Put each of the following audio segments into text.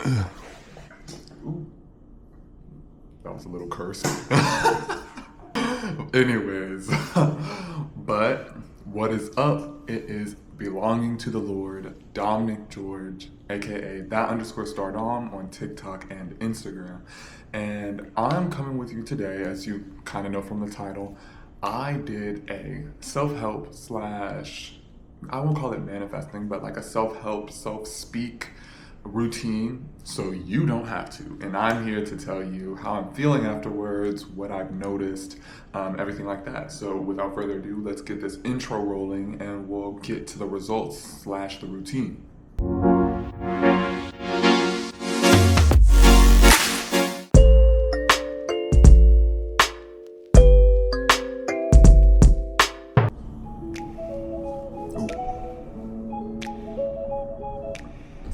Ooh, that was a little curse. Anyways, but what is up? It is belonging to the Lord, Dominic George, aka that_StarDom on TikTok and Instagram. And I'm coming with you today, as you kind of know from the title. I did a self-help slash, I won't call it manifesting, but like a self-help, self-speak routine so you don't have to. And I'm here to tell you how I'm feeling afterwards, what I've noticed, everything like that. So without further ado, let's get this intro rolling and we'll get to the results slash the routine.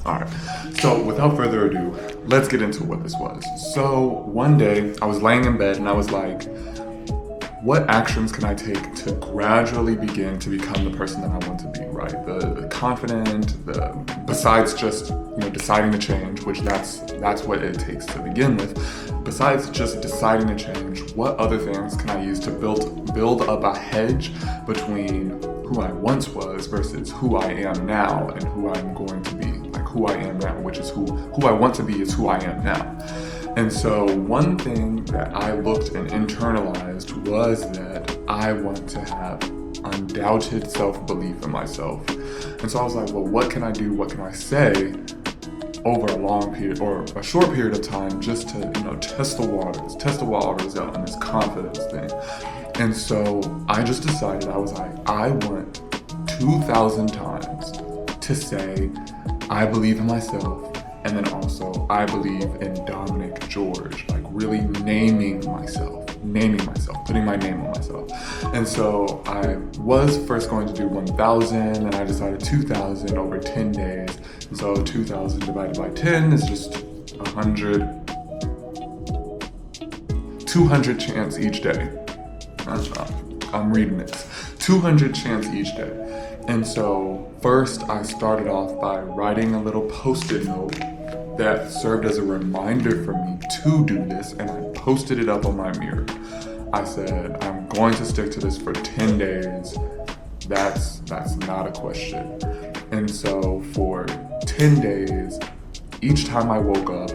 Alright, so without further ado, let's get into what this was. So one day I was laying in bed and I was like, what actions can I take to gradually begin to become the person that I want to be, right? The confident, besides just, deciding to change, which that's what it takes to begin with. Besides just deciding to change, what other things can I use to build up a hedge between who I once was versus who I am now and who I'm going to be? Like who I am now, which is who I want to be is who I am now. And so one thing that I looked and internalized was that I want to have undoubted self-belief in myself. And so I was like, well, what can I do? What can I say over a long period or a short period of time just to, test the waters out on this confidence thing. And so I just decided, I was like, I want 2,000 times to say, I believe in myself. And then also, I believe in Dominic George, like really naming myself, putting my name on myself. And so I was first going to do 1,000, and I decided 2,000 over 10 days. And so 2,000 divided by 10 is just 100, 200 chance each day. I'm reading this. 200 chance each day. And so first I started off by writing a little post-it note that served as a reminder for me to do this, and I posted it up on my mirror. I said, I'm going to stick to this for 10 days. That's not a question. And so for 10 days, each time I woke up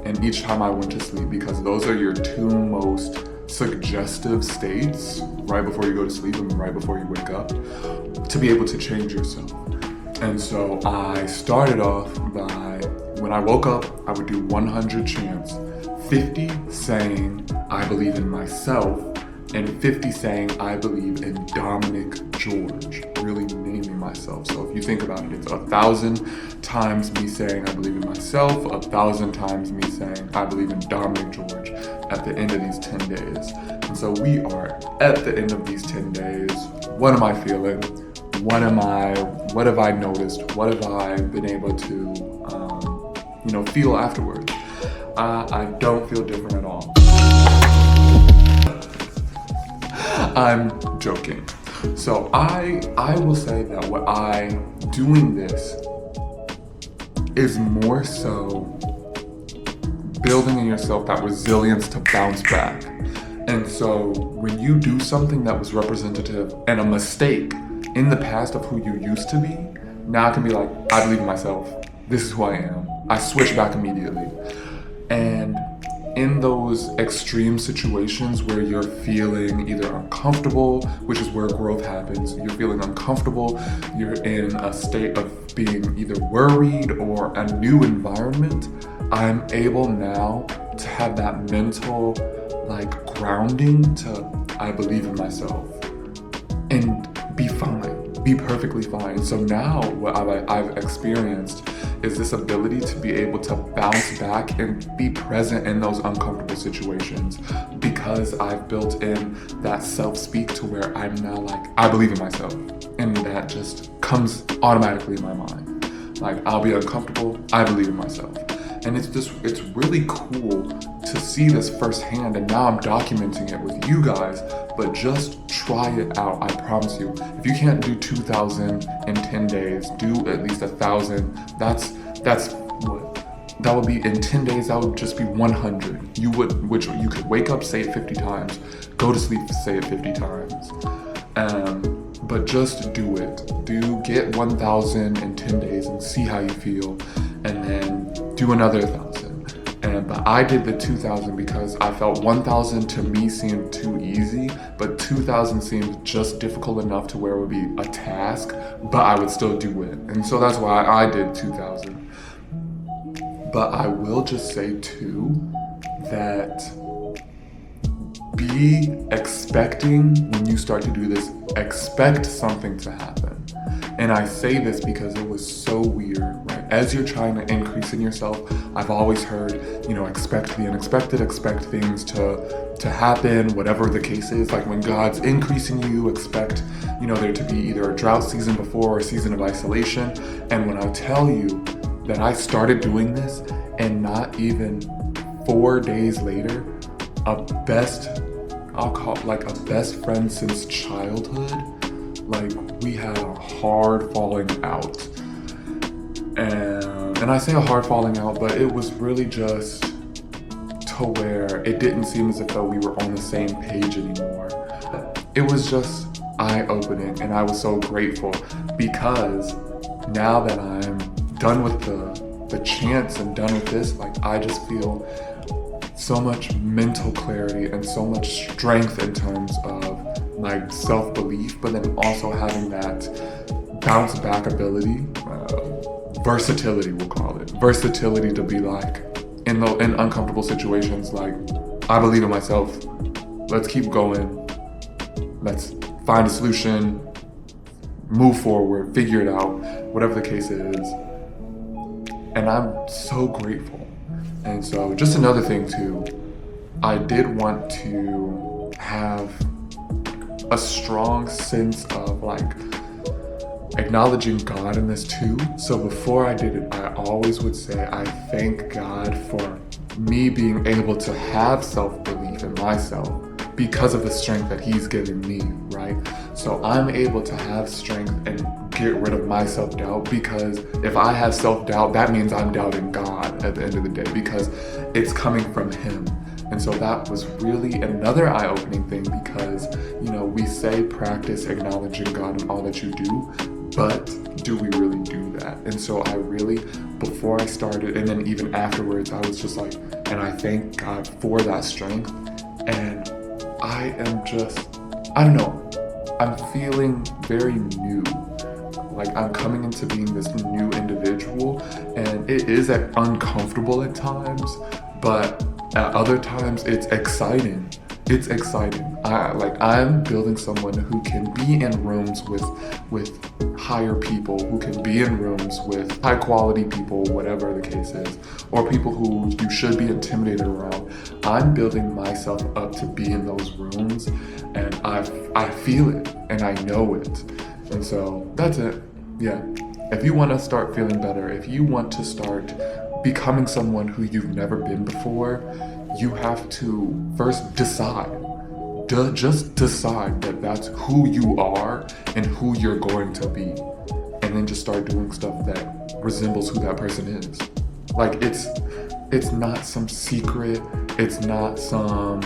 and each time I went to sleep, because those are your two most suggestive states, right before you go to sleep and right before you wake up, to be able to change yourself. And so I started off by, when I woke up, I would do 100 chants, 50 saying I believe in myself, and 50 saying I believe in Dominic George, really naming myself. So if you think about it, it's 1,000 times me saying I believe in myself, 1,000 times me saying I believe in Dominic George at the end of these 10 days. And so we are at the end of these 10 days. What am I feeling? What have I noticed? What have I been able to, feel afterwards? I don't feel different at all. I'm joking. So I will say that what doing this is more so building in yourself that resilience to bounce back. And so when you do something that was representative and a mistake in the past of who you used to be, now I can be like, I believe in myself. This is who I am. I switch back immediately. And in those extreme situations where you're feeling either uncomfortable, which is where growth happens, you're feeling uncomfortable, you're in a state of being either worried or a new environment, I'm able now to have that mental grounding to, I believe in myself and be fine, be perfectly fine. So now what I've experienced is this ability to be able to bounce back and be present in those uncomfortable situations because I've built in that self-speak to where I'm now like, I believe in myself. And that just comes automatically in my mind. Like, I'll be uncomfortable, I believe in myself. And it's really cool to see this firsthand, and now I'm documenting it with you guys, but just try it out. I promise you, if you can't do 2,000 in 10 days, do at least 1,000. That's what that would be in 10 days, that would just be 100. Which you could wake up, say it 50 times, go to sleep, say it 50 times. But just do it. Get 1,000 in 10 days and see how you feel, and then do another 1,000. But I did the 2,000 because I felt 1,000 to me seemed too easy, but 2,000 seemed just difficult enough to where it would be a task, but I would still do it. And so that's why I did 2,000. But I will just say too that be expecting when you start to do this, expect something to happen. And I say this because it was so weird, right? As you're trying to increase in yourself, I've always heard, expect the unexpected, expect things to happen, whatever the case is. Like when God's increasing you, expect, there to be either a drought season before or a season of isolation. And when I tell you that I started doing this and not even 4 days later, I'll call it like a best friend since childhood, like we had a hard falling out. And I say a hard falling out, but it was really just to where it didn't seem as if though we were on the same page anymore. It was just eye-opening, and I was so grateful because now that I'm done with the chants and done with this, like I just feel so much mental clarity and so much strength in terms of my self-belief, but then also having that bounce back ability, versatility we'll call it, versatility to be like in uncomfortable situations, like I believe in myself, let's keep going, let's find a solution, move forward, figure it out, whatever the case is. And I'm so grateful. And so just another thing too, I did want to have a strong sense of like acknowledging God in this too. So before I did it, I always would say, I thank God for me being able to have self-belief in myself because of the strength that He's given me, right? So I'm able to have strength and get rid of my self-doubt, because if I have self-doubt, that means I'm doubting God at the end of the day, because it's coming from Him. And so that was really another eye-opening thing, because, we say practice acknowledging God in all that you do, but do we really do that? And so I really, before I started, and then even afterwards, I was just like, and I thank God for that strength. And I am just, I don't know, I'm feeling very new. Like I'm coming into being this new individual, and it is uncomfortable at times, but at other times it's exciting. It's exciting. I'm building someone who can be in rooms with higher people, who can be in rooms with high quality people, whatever the case is, or people who you should be intimidated around. I'm building myself up to be in those rooms, and I feel it and I know it. And so that's it. Yeah. If you want to start feeling better, if you want to start becoming someone who you've never been before, you have to first decide. Just decide that that's who you are and who you're going to be. And then just start doing stuff that resembles who that person is. Like it's not some secret, it's not some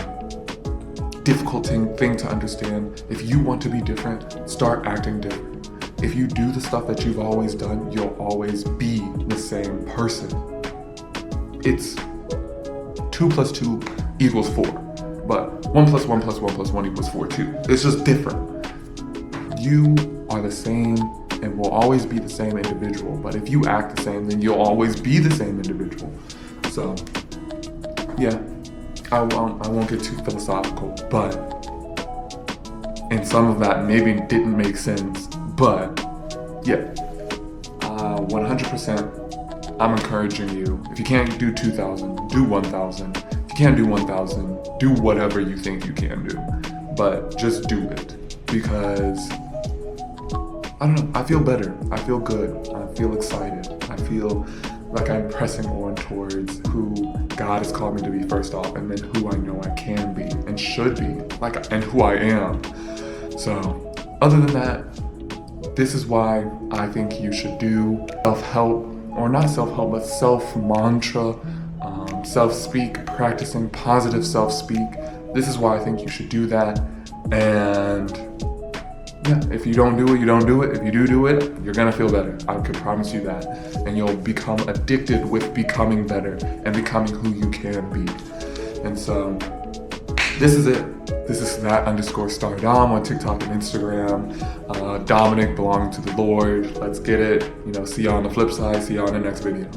difficult thing to understand. If you want to be different, start acting different. If you do the stuff that you've always done, you'll always be the same person. It's 2 + 2 = 4, but 1 + 1 + 1 + 1 = 4 too. It's just different. You are the same and will always be the same individual, but if you act the same, then you'll always be the same individual. So, yeah, I won't get too philosophical, but, and some of that maybe didn't make sense, but yeah, 100%. I'm encouraging you, if you can't do 2,000, do 1,000. If you can't do 1,000, do whatever you think you can do. But just do it, because, I don't know, I feel better. I feel good. I feel excited. I feel like I'm pressing on towards who God has called me to be first off, and then who I know I can be and should be, and who I am. So, other than that, this is why I think you should do self-help or not self-help, but self-mantra, self-speak, practicing positive self-speak. This is why I think you should do that. And yeah, if you don't do it, you don't do it. If you do it, you're gonna feel better. I can promise you that. And you'll become addicted with becoming better and becoming who you can be. And so this is it. This is that_StarDom on TikTok and Instagram. Dominic belonging to the Lord. Let's get it. See you on the flip side. See you on the next video.